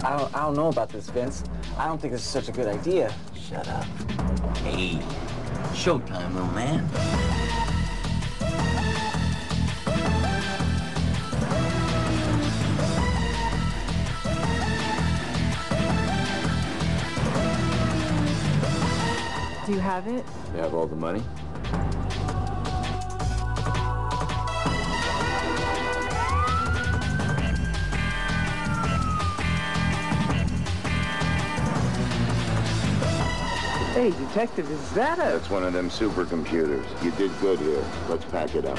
I don't know about this, Vince. I don't think this is such a good idea. Shut up. Hey, showtime, little man. Do you have it? You have all the money? Hey, Detective, is that a... That's one of them supercomputers. You did good here. Let's pack it up.